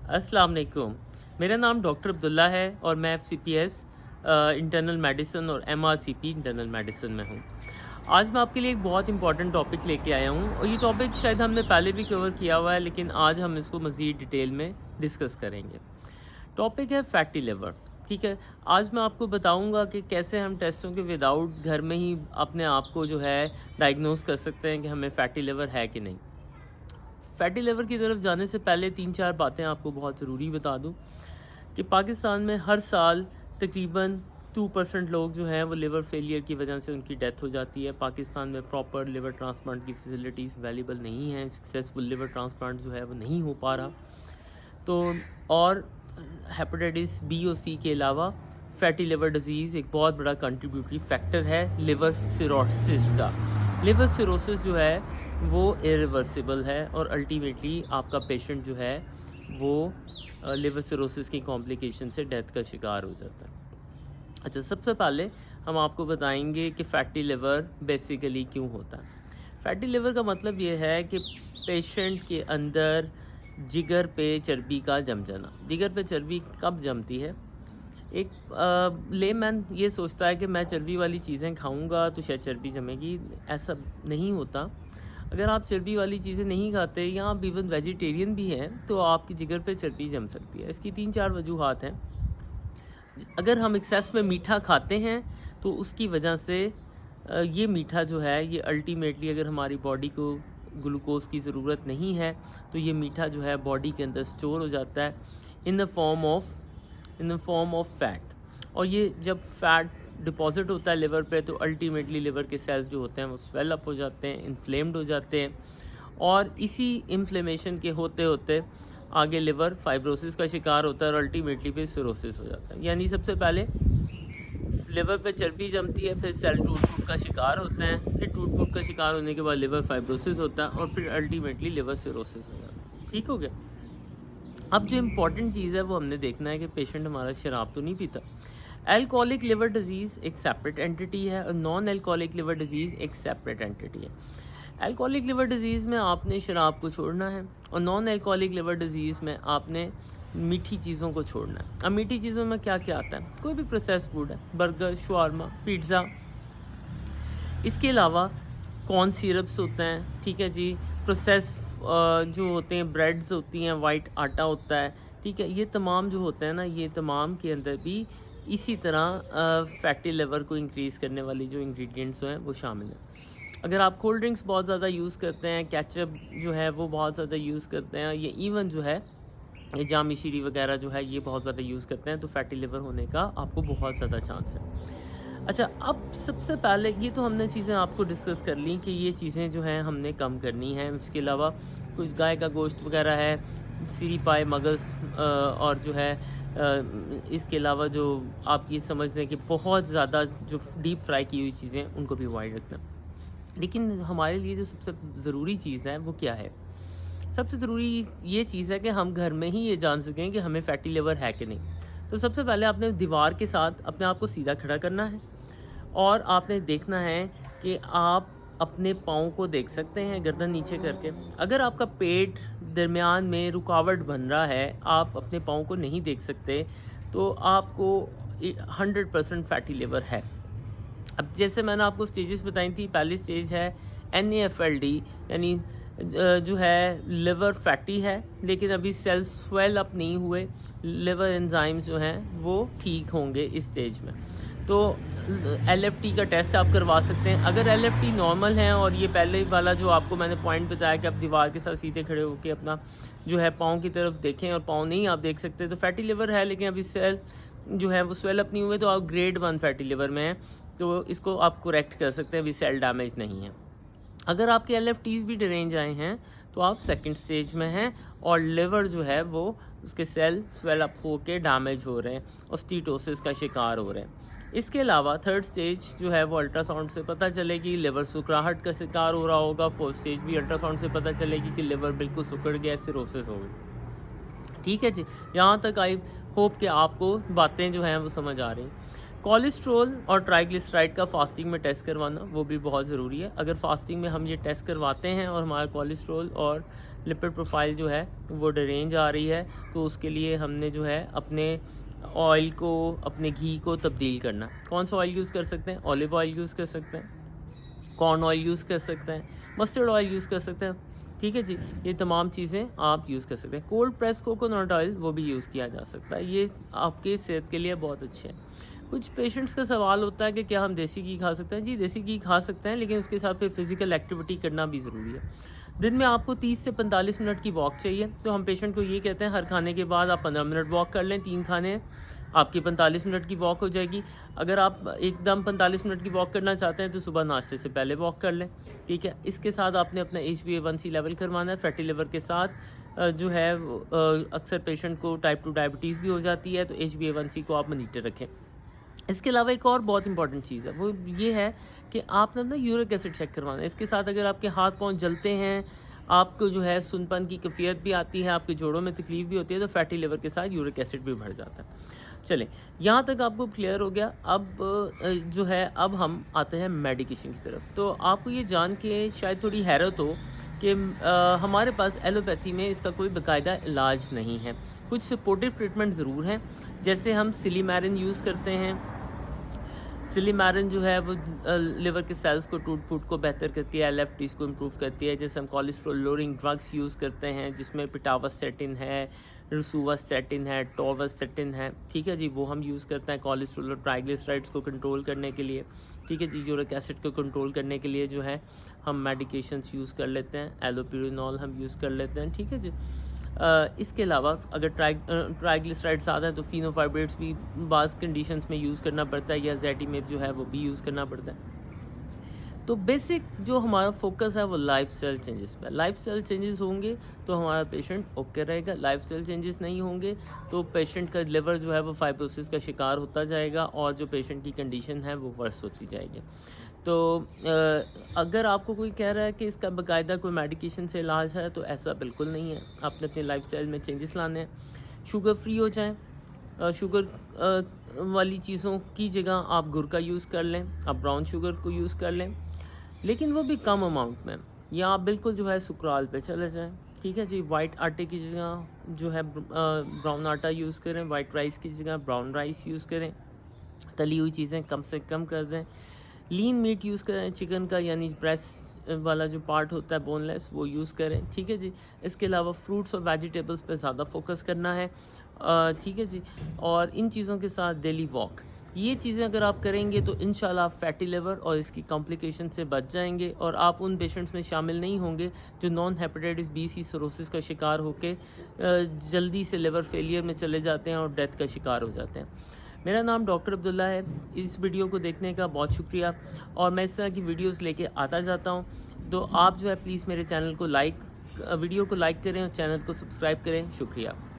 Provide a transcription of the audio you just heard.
अस्सलाम वालेकुम। मेरा नाम डॉक्टर अब्दुल्ला है और मैं एफसीपीएस इंटरनल मेडिसिन और एमआरसीपी इंटरनल मेडिसिन में हूँ। आज मैं आपके लिए एक बहुत इंपॉर्टेंट टॉपिक लेके आया हूँ और ये टॉपिक शायद हमने पहले भी कवर किया हुआ है, लेकिन आज हम इसको मज़ीद डिटेल में डिस्कस करेंगे। टॉपिक है फैटी लिवर। ठीक है, आज मैं आपको बताऊंगा कि कैसे हम टेस्टों के विदाउट घर में ही अपने आप को जो है डायग्नोस कर सकते हैं कि हमें फैटी लिवर है कि नहीं। फैटी लिवर की तरफ जाने से पहले 3-4 बातें आपको बहुत ज़रूरी बता दूं कि पाकिस्तान में हर साल तकरीबन 2% लोग जो हैं वो लिवर फेलियर की वजह से उनकी डेथ हो जाती है। पाकिस्तान में प्रॉपर लिवर ट्रांसप्लांट की फैसिलिटीज़ अवेलेबल नहीं हैं, सक्सेसफुल लिवर ट्रांसप्लांट जो है वो नहीं हो पा रहा। तो और हेपेटाइटिस बी और सी के अलावा फैटी लिवर डिजीज़ एक बहुत बड़ा कंट्रीब्यूटरी फैक्टर है लिवर सिरोसिस का। लिवर सिरोसिस जो है वो इरिवर्सिबल है और अल्टीमेटली आपका पेशेंट जो है वो लिवर सिरोसिस की कॉम्प्लिकेशन से डेथ का शिकार हो जाता है। अच्छा, सबसे पहले हम आपको बताएंगे कि फ़ैटी लिवर बेसिकली क्यों होता है। फैटी लिवर का मतलब ये है कि पेशेंट के अंदर जिगर पे चर्बी का जम जाना। जिगर पे चर्बी कब जमती है? एक लेमैन ये सोचता है कि मैं चर्बी वाली चीज़ें खाऊंगा तो शायद चर्बी जमेगी। ऐसा नहीं होता। अगर आप चर्बी वाली चीज़ें नहीं खाते या आप इवन वेजिटेरियन भी हैं तो आपकी जिगर पे चर्बी जम सकती है। इसकी 3-4 वजूहात हैं। अगर हम एक्सेस में मीठा खाते हैं तो उसकी वजह से ये मीठा जो है ये अल्टीमेटली अगर हमारी बॉडी को ग्लूकोज की ज़रूरत नहीं है तो ये मीठा जो है बॉडी के अंदर स्टोर हो जाता है in the form of fat. और ये जब फैट डिपॉजिट होता है लिवर पे तो अल्टीमेटली लिवर के सेल्स जो होते हैं वो स्वेल अप हो जाते हैं, इन्फ्लेम्ड हो जाते हैं और इसी इन्फ्लेमेशन के होते होते आगे लिवर फाइब्रोसिस का शिकार होता है और अल्टीमेटली फिर सिरोसिस हो जाता है। यानी सबसे पहले लिवर पे चर्बी जमती है, फिर सेल टूट का शिकार होते हैं, फिर टूट का शिकार होने के बाद लिवर फाइब्रोसिस होता है और फिर अल्टीमेटली लिवर सिरोसिस हो जाता है। ठीक हो गया। अब जो इम्पॉर्टेंट चीज़ है वो हमने देखना है कि पेशेंट हमारा शराब तो नहीं पीता। एल्कोहलिक लिवर डिजीज़ एक सेपरेट एंटिटी है और नॉन एल्कोहलिक लिवर डिजीज़ एक सेपरेट एंटिटी है। एल्कोहलिक लिवर डिजीज़ में आपने शराब को छोड़ना है और नॉन एल्कोहलिक लिवर डिजीज़ में आपने मीठी चीज़ों को छोड़ना है। अब मीठी चीज़ों में क्या क्या आता है? कोई भी प्रोसेस फूड है, बर्गर, शवारमा, पिज़्ज़ा। इसके अलावा कॉर्न सिरप्स होते हैं, ठीक है जी, प्रोसेस जो होते हैं, ब्रेड्स होती हैं, वाइट आटा होता है, ठीक है। ये तमाम जो होते हैं ना, ये तमाम के अंदर भी इसी तरह फैटी लिवर को इंक्रीज़ करने वाली जो इंग्रेडिएंट्स हैं वो शामिल हैं। अगर आप कोल्ड ड्रिंक्स बहुत ज़्यादा यूज़ करते हैं, केचप जो है वो बहुत ज़्यादा यूज़ करते हैं, ये इवन जो है ये जामी शीरी वगैरह जो है ये बहुत ज़्यादा यूज़ करते हैं तो फैटी लिवर होने का आपको बहुत ज़्यादा चांस है। अच्छा, अब सबसे पहले ये तो हमने चीज़ें आपको डिस्कस कर ली कि ये चीज़ें जो हैं हमने कम करनी है। इसके अलावा कुछ गाय का गोश्त वगैरह है, सीरी पाए, मगज़ और जो है इसके अलावा जो आप ये समझ लें कि बहुत ज़्यादा जो डीप फ्राई की हुई चीज़ें उनको भी अवॉइड रखना। लेकिन हमारे लिए जो सबसे ज़रूरी चीज़ है वो क्या है? सबसे ज़रूरी ये चीज़ है कि हम घर में ही ये जान सकें कि हमें फैटी लिवर है कि नहीं। तो सबसे पहले आपने दीवार के साथ अपने आप को सीधा खड़ा करना है और आपने देखना है कि आप अपने पाँव को देख सकते हैं गर्दन नीचे करके। अगर आपका पेट दरमियान में रुकावट बन रहा है, आप अपने पाँव को नहीं देख सकते, तो आपको 100% फैटी लिवर है। अब जैसे मैंने आपको स्टेजेस बताई थी, पहली स्टेज है NAFLD, यानी जो है लिवर फैटी है लेकिन अभी सेल्स स्वेल अप नहीं हुए, लिवर एंजाइम्स जो हैं वो ठीक होंगे इस स्टेज में। तो LFT का टेस्ट आप करवा सकते हैं। अगर LFT नॉर्मल है और ये पहले वाला जो आपको मैंने पॉइंट बताया कि आप दीवार के साथ सीधे खड़े होकर अपना जो है पाँव की तरफ देखें और पाँव नहीं आप देख सकते, तो फैटी लिवर है लेकिन अभी सेल जो है वो स्वेल अप नहीं हुए, तो आप ग्रेड 1 फैटी लिवर में हैं, तो इसको आप करेक्ट कर सकते हैं, अभी सेल डैमेज नहीं है। अगर आपके LFTs भी डिरेंज आए हैं तो आप सेकंड स्टेज में हैं और लिवर जो है वो उसके सेल स्वेल अप होके डैमेज हो रहे हैं और स्टीटोसिस का शिकार हो रहे हैं। इसके अलावा थर्ड स्टेज जो है वो अल्ट्रासाउंड से पता चलेगी, लिवर सुकराहट का शिकार हो रहा होगा। फोर्थ स्टेज भी अल्ट्रासाउंड से पता चलेगी कि लिवर बिल्कुल सुकड़ गया, सिरोसिस हो गई। ठीक है जी, यहाँ तक आई होप कि आपको बातें जो हैं वो समझ आ रही। कोलेस्ट्रॉल और ट्राइग्लिसराइड का फास्टिंग में टेस्ट करवाना वो भी बहुत ज़रूरी है। अगर फास्टिंग में हम ये टेस्ट करवाते हैं और हमारा कोलेस्ट्रॉल और लिपिड प्रोफाइल जो है वो डिरेंज आ रही है, तो उसके लिए हमने जो है अपने ऑयल को, अपने घी को तब्दील करना। कौन सा ऑयल यूज़ कर सकते हैं? ऑलिव ऑयल यूज़ कर सकते हैं, कॉर्न ऑयल यूज़ कर सकते हैं, मस्टर्ड ऑयल यूज़ कर सकते हैं। ठीक है जी, ये तमाम चीज़ें आप यूज़ कर सकते हैं। कोल्ड प्रेस कोकोनट ऑयल वो भी यूज़ किया जा सकता है, ये आपकी सेहत के लिए बहुत अच्छे हैं। कुछ पेशेंट्स का सवाल होता है कि क्या हम देसी घी खा सकते हैं? जी, देसी घी खा सकते हैं, लेकिन उसके साथ फिर फिज़िकल एक्टिविटी करना भी ज़रूरी है। दिन में आपको 30 से 45 मिनट की वॉक चाहिए, तो हम पेशेंट को ये कहते हैं हर खाने के बाद आप 15 मिनट वॉक कर लें। 3 खाने हैं, आपकी 45 मिनट की वॉक हो जाएगी। अगर आप एकदम 45 मिनट की वॉक करना चाहते हैं तो सुबह नाश्ते से पहले वॉक कर लें। ठीक है, इसके साथ आपने अपना HbA1c लेवल करवाना है। फैटी लिवर के साथ जो है अक्सर पेशेंट को टाइप 2 डायबिटीज़ भी हो जाती है, तो HbA1c को आप मॉनिटर रखें। इसके अलावा एक और बहुत इंपॉर्टेंट चीज़ है, वो ये है कि आपने अपना यूरिक एसिड चेक करवाना है। इसके साथ अगर आपके हाथ पाँव जलते हैं, आपको जो है सुनपन की कैफियत भी आती है, आपके जोड़ों में तकलीफ़ भी होती है, तो फैटी लिवर के साथ यूरिक एसिड भी बढ़ जाता है। चलें, यहाँ तक आपको क्लियर हो गया। अब जो है अब हम आते हैं मेडिकेशन की तरफ। तो आपको ये जान के शायद थोड़ी हैरत हो कि हमारे पास एलोपैथी में इसका कोई बाकायदा इलाज नहीं है। कुछ सपोर्टिव ट्रीटमेंट ज़रूर हैं, जैसे हम सिलीमैरिन यूज़ करते हैं। सिलीमैरिन जो है वो लिवर के सेल्स को, टूट फूट को बेहतर करती है, LFTs को इम्प्रूव करती है। जैसे हम कोलेस्ट्रॉल लोअरिंग ड्रग्स यूज़ करते हैं, जिसमें पिटावास्टैटिन है, रोसुवास्टैटिन है, टॉर्वास्टैटिन है। ठीक है जी, वो हम यूज़ करते हैं कोलेस्ट्रॉल और ट्राइग्लिसराइड्स को कंट्रोल करने के लिए। ठीक है जी, यूरिक एसिड को कंट्रोल करने के लिए जो है हम मेडिकेशंस यूज़ कर लेते हैं। एलोपिरिनॉल हम यूज़ कर लेते हैं। ठीक है जी, इसके अलावा अगर ट्राइग्लिसराइड्स ज़्यादा है तो फिनोफाइब्रेट्स भी बाज़ कंडीशंस में यूज़ करना पड़ता है, या ज़ैटिमेब जो है वो भी यूज़ करना पड़ता है। तो बेसिक जो हमारा फोकस है वो लाइफस्टाइल चेंजेस पे। लाइफस्टाइल चेंजेस होंगे तो हमारा पेशेंट ओके रहेगा। लाइफस्टाइल चेंजेस नहीं होंगे तो पेशेंट का लिवर जो है वो फाइब्रोसिस का शिकार होता जाएगा, और जो पेशेंट की कंडीशन है वो वर्स होती जाएगी। तो अगर आपको कोई कह रहा है कि इसका बाकायदा कोई मेडिकेशन से इलाज है, तो ऐसा बिल्कुल नहीं है। आपने अपने लाइफस्टाइल में चेंजेस लाने हैं। शुगर फ्री हो जाएं। शुगर वाली चीज़ों की जगह आप गुड़ का यूज़ कर लें, आप ब्राउन शुगर को यूज़ कर लें, लेकिन वो भी कम अमाउंट में, या आप बिल्कुल जो है सुकराल पे चले जाएं। ठीक है जी, वाइट आटे की जगह जो है ब्राउन आटा यूज़ करें, वाइट राइस की जगह ब्राउन राइस यूज़ करें, तली हुई चीज़ें कम से कम कर दें। लीन मीट यूज़ करें, चिकन का, यानी ब्रेस्ट वाला जो पार्ट होता है बोनलेस, वो यूज़ करें। ठीक है जी, इसके अलावा फ्रूट्स और वेजिटेबल्स पे ज़्यादा फोकस करना है। ठीक है जी, और इन चीज़ों के साथ डेली वॉक, ये चीज़ें अगर आप करेंगे तो इंशाल्लाह फैटी लिवर और इसकी कॉम्प्लिकेशन से बच जाएंगे, और आप उन पेशेंट्स में शामिल नहीं होंगे जो non hepatitis B C cirrhosis का शिकार होकर जल्दी से लिवर फेलियर में चले जाते हैं और डेथ का शिकार हो जाते हैं। मेरा नाम डॉक्टर अब्दुल्ला है। इस वीडियो को देखने का बहुत शुक्रिया, और मैं इस तरह की वीडियोस लेके आता जाता हूँ। तो आप जो है प्लीज़ मेरे चैनल को वीडियो को लाइक करें और चैनल को सब्सक्राइब करें। शुक्रिया।